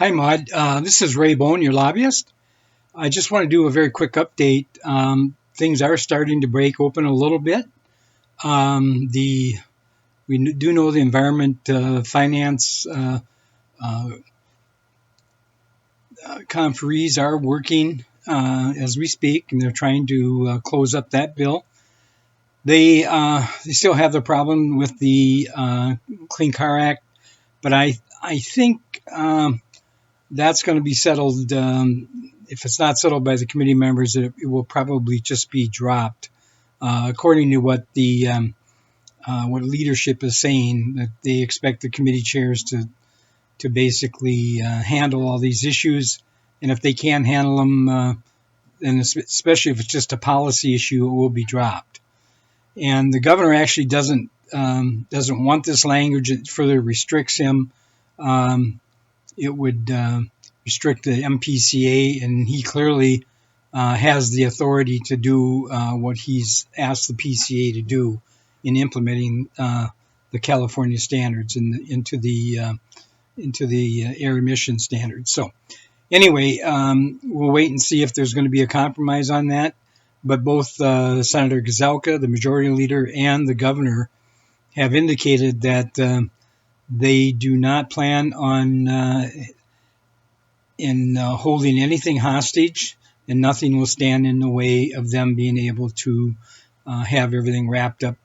Hi, Maud. This is Ray Bone, your lobbyist. I just want to do a very quick update. Things are starting to break open a little bit. The We do know the Environment Finance uh, conferees are working as we speak, and they're trying to close up that bill. They still have the problem with the Clean Car Act, but I think that's going to be settled. If it's not settled by the committee members, it will probably just be dropped, according to what leadership is saying. That they expect the committee chairs to basically handle all these issues, and if they can't handle them, and especially if it's just a policy issue, it will be dropped. And the governor actually doesn't want this language. It further restricts him. It would restrict the MPCA, and he clearly has the authority to do what he's asked the PCA to do in implementing the California standards into the air emission standards. So anyway, we'll wait and see if there's going to be a compromise on that. But both Senator Gazelka, the majority leader, and the governor have indicated that they do not plan on holding anything hostage, and nothing will stand in the way of them being able to have everything wrapped up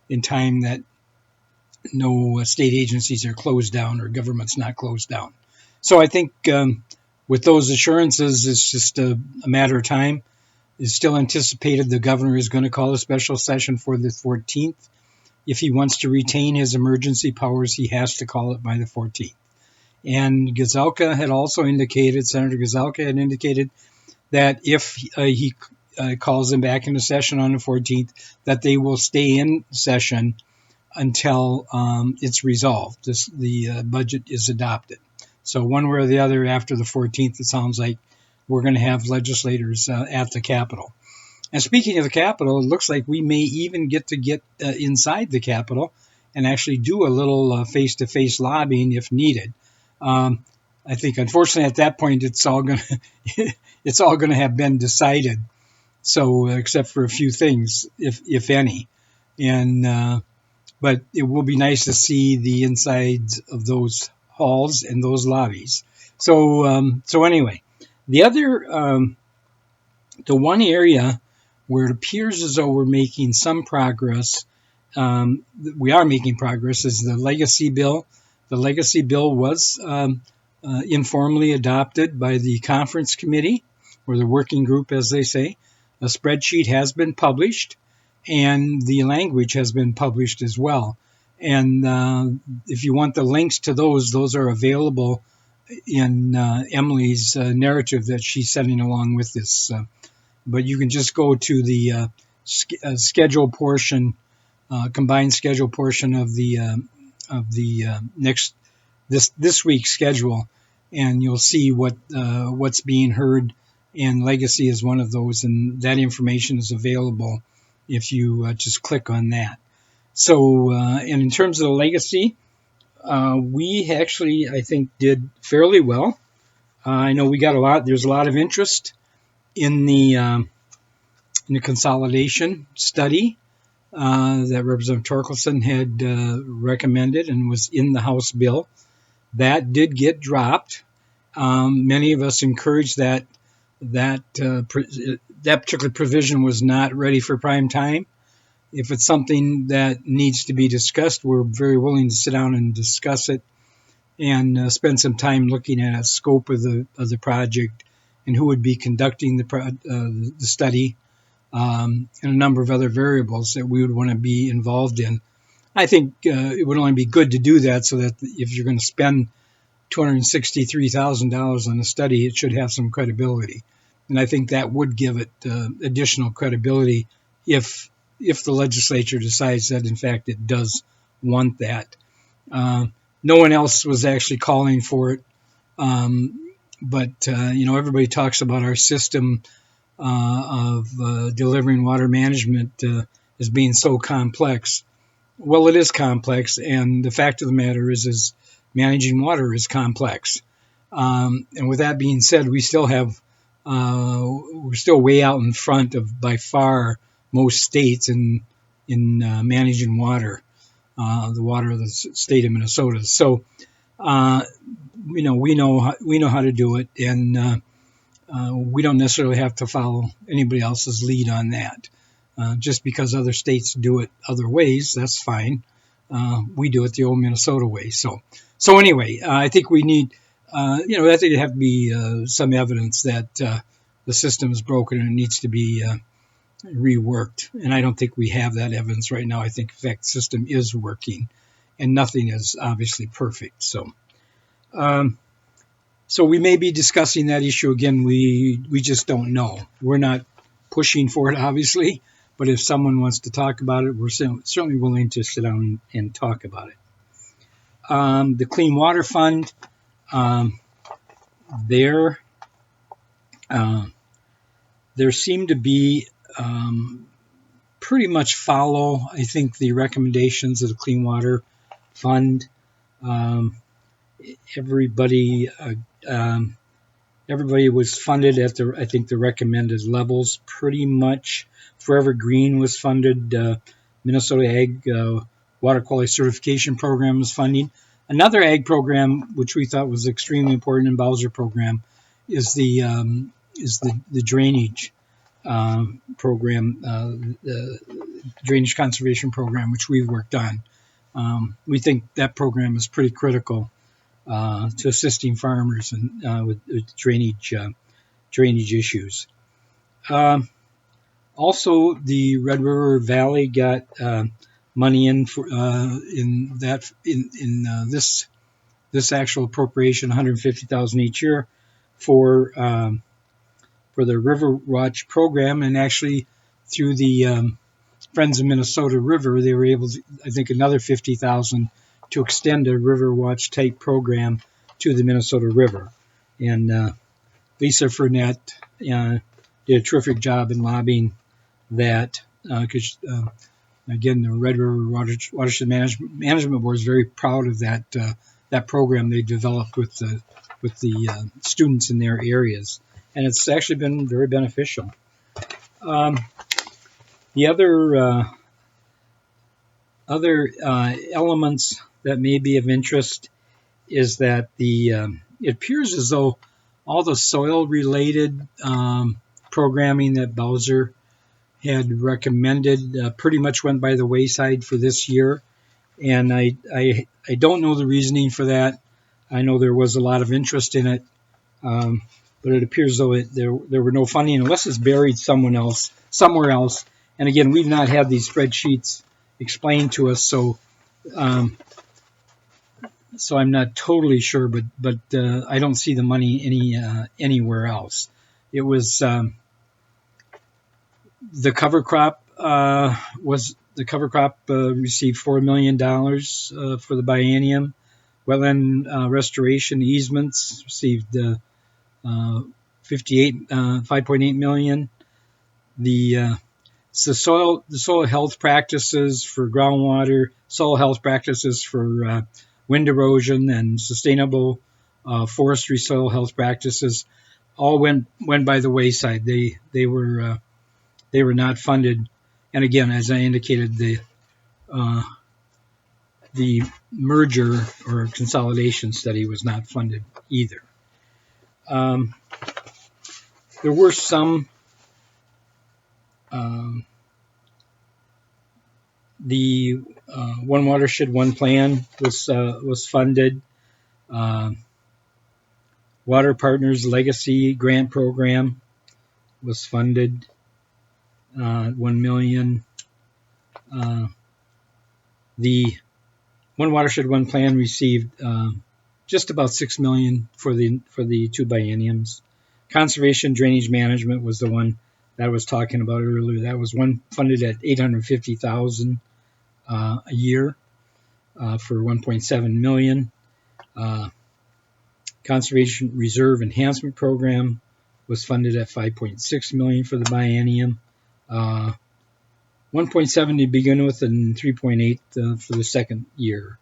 in time, that no state agencies are closed down or government's not closed down. So I think with those assurances, it's just a matter of time. It's still anticipated the governor is going to call a special session for the 14th. If he wants to retain his emergency powers, he has to call it by the 14th. And Gazelka had also indicated, Senator Gazelka had indicated that if he calls them back into session on the 14th, that they will stay in session until it's resolved. The budget is adopted. So one way or the other, after the 14th, it sounds like we're going to have legislators at the Capitol. And speaking of the Capitol, it looks like we may even get inside the Capitol and actually do a little face-to-face lobbying if needed. I think, unfortunately, at that point, it's all going to have been decided. So, except for a few things, if any, and but it will be nice to see the insides of those halls and those lobbies. So anyway, the one area where it appears as though we're making some progress, we are making progress, is the legacy bill. The legacy bill was informally adopted by the conference committee, or the working group, as they say. A spreadsheet has been published, and the language has been published as well. And if you want the links to those are available in Emily's narrative that she's sending along with this. But you can just go to the schedule portion, combined schedule portion of the this week's schedule, and you'll see what's being heard. And legacy is one of those, and that information is available if you just click on that. So, and in terms of the legacy, we actually, I think, did fairly well. I know there's a lot of interest in the consolidation study that Representative Torkelson had recommended and was in the House bill. That did get dropped. Many of us encouraged that particular provision was not ready for prime time. If it's something that needs to be discussed, we're very willing to sit down and discuss it, and spend some time looking at a scope of the project and who would be conducting the study, and a number of other variables that we would want to be involved in. I think it would only be good to do that, so that if you're going to spend $263,000 on a study, it should have some credibility. And I think that would give it additional credibility if the legislature decides that, in fact, it does want that. No one else was actually calling for it. But everybody talks about our system of delivering water management as being so complex. Well, it is complex, and the fact of the matter is managing water is complex. And with that being said, we're still way out in front of by far most states in managing water, the water of the state of Minnesota. So we know how to do it, and we don't necessarily have to follow anybody else's lead on that. Just because other states do it other ways, that's fine. We do it the old Minnesota way. So anyway, I think we need, I think it'd have to be some evidence that the system is broken and it needs to be reworked. And I don't think we have that evidence right now. I think, in fact, the system is working, and nothing is obviously perfect. So we may be discussing that issue again. We just don't know. We're not pushing for it, obviously. But if someone wants to talk about it, we're certainly willing to sit down and talk about it. The Clean Water Fund, there seem to be pretty much follow, I think, the recommendations of the Clean Water Fund. Everybody was funded at the recommended levels pretty much. Forever Green was funded. Minnesota Ag Water Quality Certification Program was funding. Another ag program, which we thought was extremely important in Bowser program, is the drainage program, the drainage conservation program, which we've worked on. We think that program is pretty critical to assisting farmers and with drainage issues. Also, the Red River Valley got money in for this actual appropriation, $150,000 each year for the River Watch program, and actually through the Friends of Minnesota River, they were able to, I think, another $50,000 to extend a River Watch type program to the Minnesota River. And Lisa Fournette did a terrific job in lobbying that, because again, the Red River Watershed Management Board is very proud of that program they developed with the students in their areas, and it's actually been very beneficial. The other elements that may be of interest is that it appears as though all the soil-related programming that Bowser had recommended pretty much went by the wayside for this year, and I don't know the reasoning for that. I know there was a lot of interest in it, but it appears though there were no funding unless it's buried somewhere else. And again, we've not had these spreadsheets explained to us, so I'm not totally sure. But I don't see the money anywhere else. It was the cover crop received $4 million for the biennium. Wetland restoration easements received $5.8 million. The soil health practices for groundwater, soil health practices for wind erosion, and sustainable forestry soil health practices all went by the wayside. They were not funded. And again, as I indicated, the merger or consolidation study was not funded either. There were some. The One Watershed, One Plan was funded. Water Partners Legacy Grant Program was funded. $1 million. The One Watershed, One Plan received just about $6 million for the two bienniums. Conservation Drainage Management was the one that I was talking about earlier. That was one funded at $850,000 a year for $1.7 million. Conservation Reserve Enhancement Program was funded at $5.6 million for the biennium. 1.7 to begin with, and 3.8 for the second year.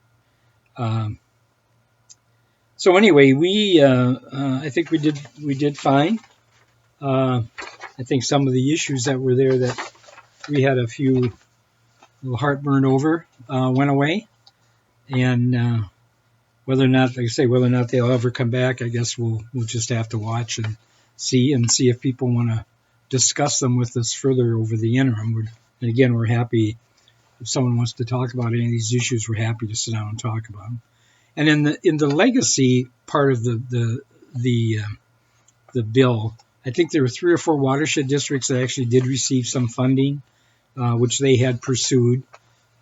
So anyway, I think we did fine. I think some of the issues that were there that we had a few little heartburn over went away, and whether or not, like I say, whether or not they'll ever come back, I guess we'll just have to watch and see if people want to discuss them with us further over the interim. And again, we're happy if someone wants to talk about any of these issues. We're happy to sit down and talk about them. And in the legacy part of the bill, I think there were 3 or 4 watershed districts that actually did receive some funding, which they had pursued.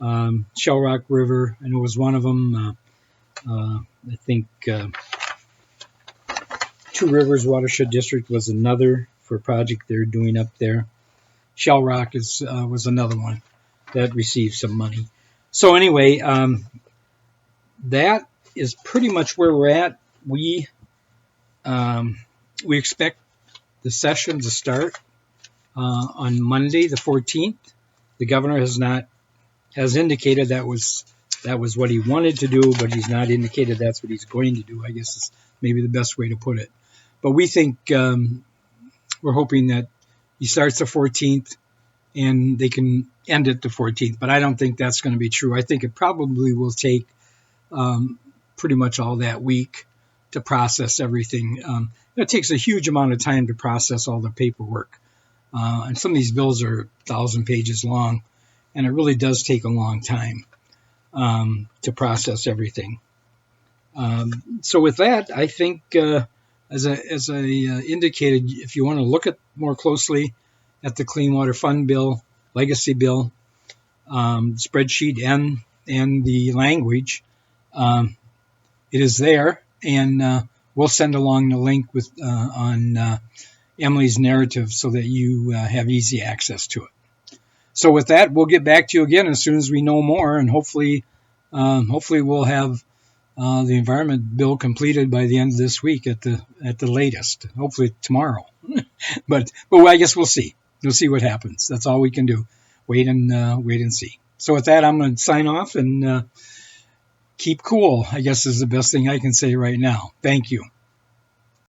Shell Rock River, I know, was one of them. I think Two Rivers Watershed District was another for a project they're doing up there. Shell Rock was another one that received some money. So anyway, that is pretty much where we're at. We expect the session to start on Monday, the 14th. The governor has indicated that was what he wanted to do, but he's not indicated that's what he's going to do, I guess is maybe the best way to put it. But we think we're hoping that he starts the 14th and they can end it the 14th. But I don't think that's going to be true. I think it probably will take pretty much all that week to process everything. It takes a huge amount of time to process all the paperwork. And some of these bills are 1,000 pages long, and it really does take a long time to process everything. So with that, I think, as I indicated, if you want to look at more closely at the Clean Water Fund bill, legacy bill, spreadsheet, and the language, it is there, and we'll send along the link on Emily's narrative so that you have easy access to it. So with that, we'll get back to you again as soon as we know more, and hopefully we'll have the environment bill completed by the end of this week at the latest. Hopefully tomorrow, but I guess we'll see. We'll see what happens. That's all we can do. Wait and see. So with that, I'm going to sign off and keep cool, I guess, is the best thing I can say right now. Thank you.